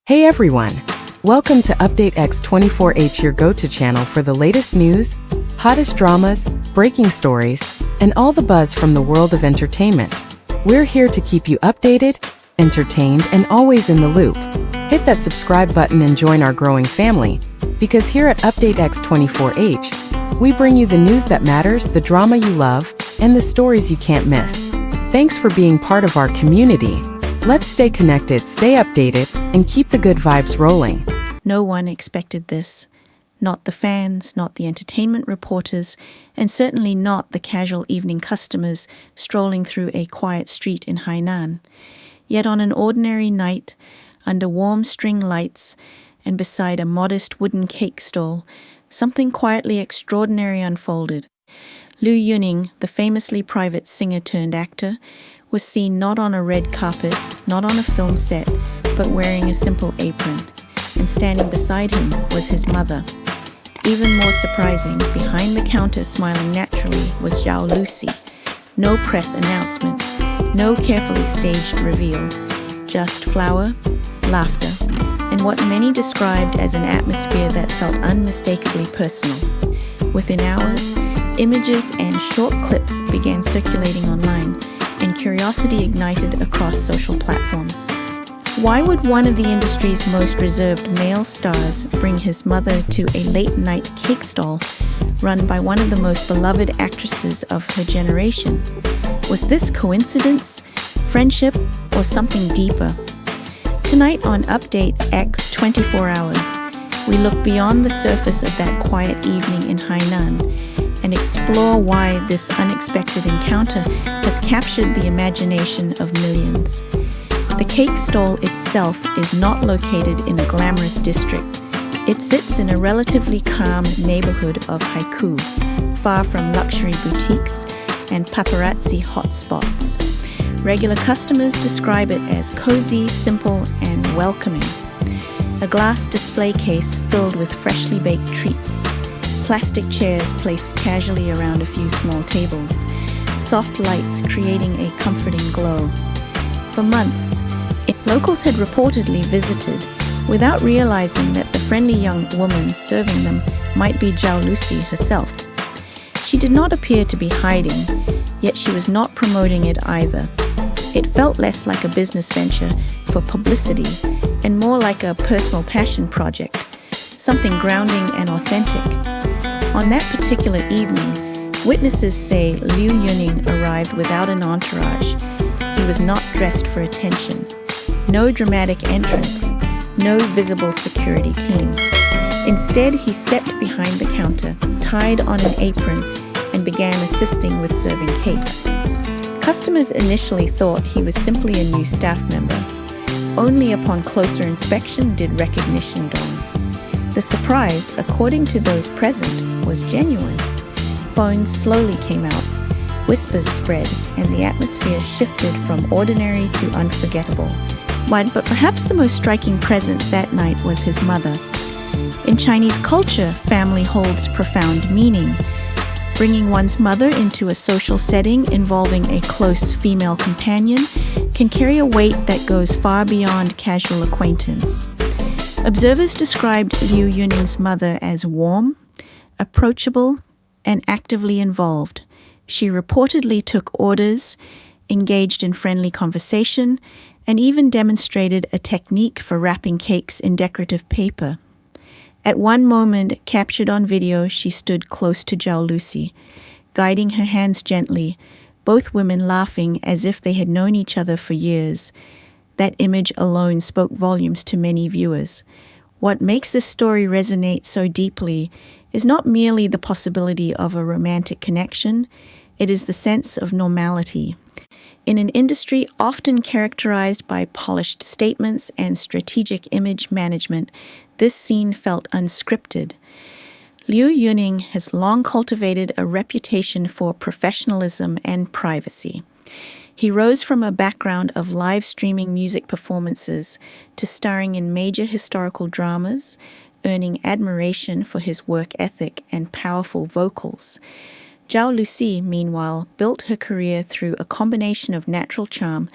Hey everyone! Welcome to Update X24H, your go-to channel for the latest news, hottest dramas, breaking stories, and all the buzz from the world of entertainment. We're here to keep you updated, entertained, and always in the loop. Hit that subscribe button and join our growing family, because here at Update X24H, we bring you the news that matters, the drama you love, and the stories you can't miss. Thanks for being part of our community. Let's stay connected, stay updated, and keep the good vibes rolling. No one expected this. Not the fans, not the entertainment reporters, and certainly not the casual evening customers strolling through a quiet street in Hainan. Yet on an ordinary night, under warm string lights, and beside a modest wooden cake stall, something quietly extraordinary unfolded. Liu Yuning, the famously private singer-turned-actor, was seen not on a red carpet, not on a film set, but wearing a simple apron, and standing beside him was his mother. Even more surprising, behind the counter smiling naturally was Zhao Lusi. No press announcement, no carefully staged reveal, just flower, laughter, and what many described as an atmosphere that felt unmistakably personal. Within hours, images and short clips began circulating online, and curiosity ignited across social platforms. Why would one of the industry's most reserved male stars bring his mother to a late-night cake stall run by one of the most beloved actresses of her generation? Was this coincidence, friendship, or something deeper? Tonight on Update X 24 Hours, we look beyond the surface of that quiet evening in Hainan and explore why this unexpected encounter has captured the imagination of millions. The cake stall itself is not located in a glamorous district. It sits in a relatively calm neighborhood of Haikou, far from luxury boutiques and paparazzi hotspots. Regular customers describe it as cozy, simple, and welcoming. A glass display case filled with freshly baked treats, plastic chairs placed casually around a few small tables, soft lights creating a comforting glow. For months, locals had reportedly visited without realizing that the friendly young woman serving them might be Zhao Lusi herself. She did not appear to be hiding, yet she was not promoting it either. It felt less like a business venture for publicity and more like a personal passion project, something grounding and authentic. On that particular evening, witnesses say Liu Yuning arrived without an entourage. He was not dressed for attention. No dramatic entrance, no visible security team. Instead, he stepped behind the counter, tied on an apron, and began assisting with serving cakes. Customers initially thought he was simply a new staff member. Only upon closer inspection did recognition dawn. The surprise, according to those present, was genuine. Phones slowly came out, whispers spread, and the atmosphere shifted from ordinary to unforgettable. But perhaps the most striking presence that night was his mother. In Chinese culture, family holds profound meaning. Bringing one's mother into a social setting involving a close female companion can carry a weight that goes far beyond casual acquaintance. Observers described Liu Yuning's mother as warm, approachable, and actively involved. She reportedly took orders, engaged in friendly conversation, and even demonstrated a technique for wrapping cakes in decorative paper. At one moment, captured on video, she stood close to Zhao Lusi, guiding her hands gently, both women laughing as if they had known each other for years. That image alone spoke volumes to many viewers. What makes this story resonate so deeply is not merely the possibility of a romantic connection, it is the sense of normality. In an industry often characterized by polished statements and strategic image management, this scene felt unscripted. Liu Yuning has long cultivated a reputation for professionalism and privacy. He rose from a background of live streaming music performances to starring in major historical dramas, earning admiration for his work ethic and powerful vocals. Zhao Lusi, meanwhile, built her career through a combination of natural charm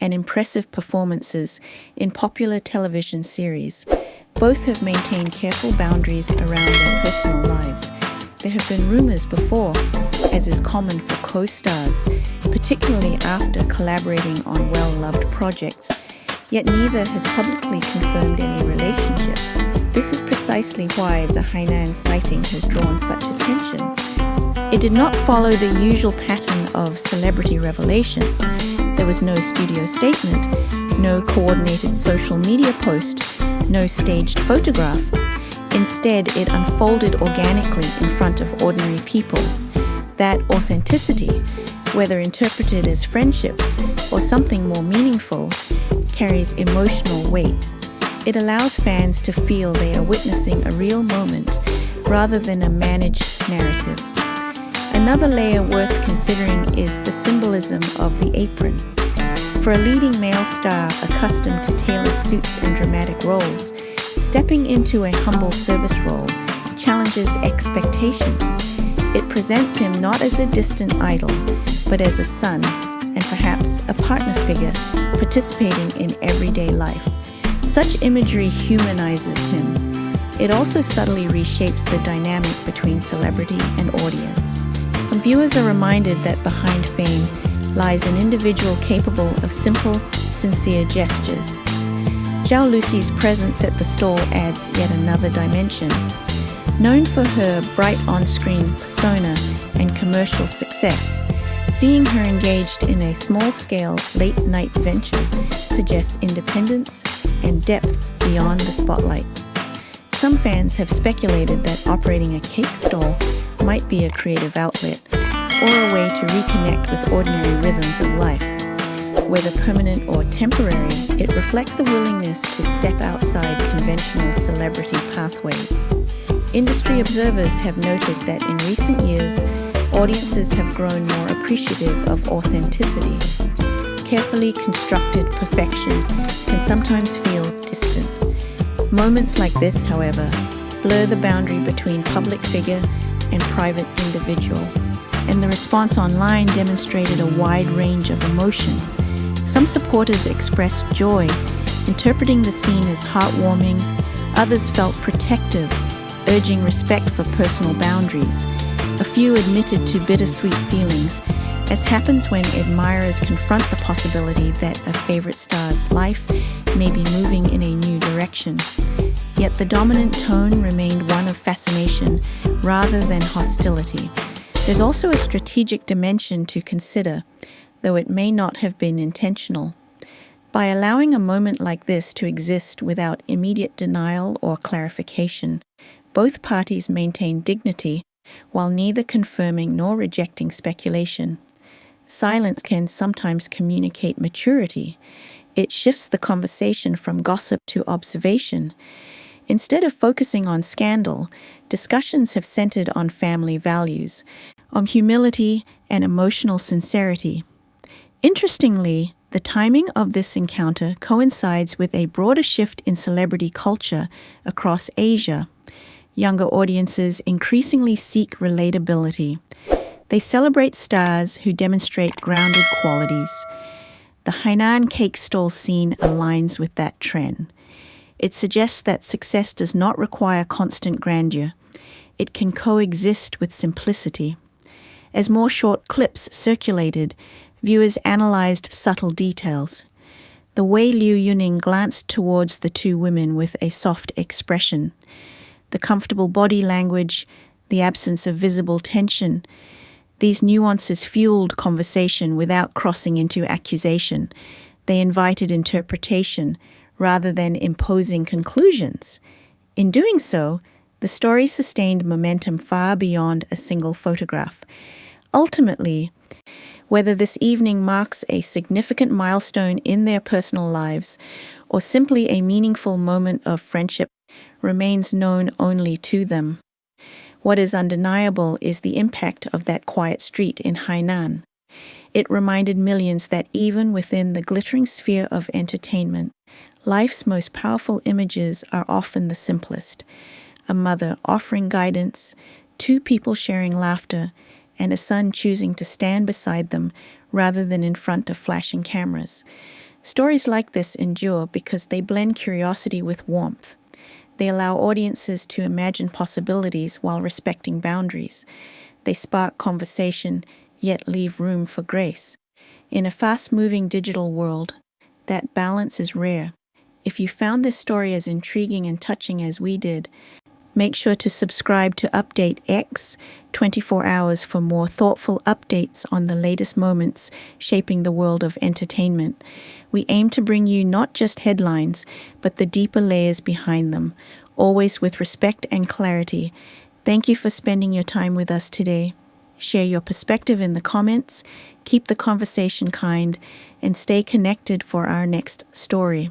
and impressive performances in popular television series. Both have maintained careful boundaries around their personal lives. There have been rumors before, as is common for co-stars, particularly after collaborating on well-loved projects, yet neither has publicly confirmed any relationship. This is precisely why the Hainan sighting has drawn such attention. It did not follow the usual pattern of celebrity revelations. There was no studio statement, no coordinated social media post, no staged photograph. Instead, it unfolded organically in front of ordinary people. That authenticity, whether interpreted as friendship or something more meaningful, carries emotional weight. It allows fans to feel they are witnessing a real moment rather than a managed narrative. Another layer worth considering is the symbolism of the apron. For a leading male star accustomed to tailored suits and dramatic roles, stepping into a humble service role challenges expectations. It presents him not as a distant idol, but as a son and perhaps a partner figure participating in everyday life. Such imagery humanizes him. It also subtly reshapes the dynamic between celebrity and audience. And viewers are reminded that behind fame lies an individual capable of simple, sincere gestures. Zhao Lusi's presence at the stall adds yet another dimension. Known for her bright on-screen persona and commercial success, seeing her engaged in a small-scale, late-night venture suggests independence and depth beyond the spotlight. Some fans have speculated that operating a cake stall might be a creative outlet or a way to reconnect with ordinary rhythms of life. Whether permanent or temporary, it reflects a willingness to step outside conventional celebrity pathways. Industry observers have noted that in recent years, audiences have grown more appreciative of authenticity. Carefully constructed perfection can sometimes feel distant. Moments like this, however, blur the boundary between public figure and private individual, and the response online demonstrated a wide range of emotions. Some supporters expressed joy, interpreting the scene as heartwarming. Others felt protective, urging respect for personal boundaries. A few admitted to bittersweet feelings, as happens when admirers confront the possibility that a favorite star's life may be moving in a new direction. Yet the dominant tone remained one of fascination rather than hostility. There's also a strategic dimension to consider, though it may not have been intentional. By allowing a moment like this to exist without immediate denial or clarification, both parties maintain dignity while neither confirming nor rejecting speculation. Silence can sometimes communicate maturity. It shifts the conversation from gossip to observation. Instead of focusing on scandal, discussions have centered on family values, on humility and emotional sincerity. Interestingly, the timing of this encounter coincides with a broader shift in celebrity culture across Asia. Younger audiences increasingly seek relatability. They celebrate stars who demonstrate grounded qualities. The Hainan cake stall scene aligns with that trend. It suggests that success does not require constant grandeur. It can coexist with simplicity. As more short clips circulated, viewers analyzed subtle details. The way Liu Yuning glanced towards the two women with a soft expression, the comfortable body language, the absence of visible tension. These nuances fueled conversation without crossing into accusation. They invited interpretation rather than imposing conclusions. In doing so, the story sustained momentum far beyond a single photograph. Ultimately, whether this evening marks a significant milestone in their personal lives or simply a meaningful moment of friendship remains known only to them. What is undeniable is the impact of that quiet street in Hainan. It reminded millions that even within the glittering sphere of entertainment, life's most powerful images are often the simplest. A mother offering guidance, two people sharing laughter, and a son choosing to stand beside them rather than in front of flashing cameras. Stories like this endure because they blend curiosity with warmth. They allow audiences to imagine possibilities while respecting boundaries. They spark conversation, yet leave room for grace. In a fast-moving digital world, that balance is rare. If you found this story as intriguing and touching as we did, make sure to subscribe to Update X 24 hours for more thoughtful updates on the latest moments shaping the world of entertainment. We aim to bring you not just headlines, but the deeper layers behind them, always with respect and clarity. Thank you for spending your time with us today. Share your perspective in the comments, keep the conversation kind, and stay connected for our next story.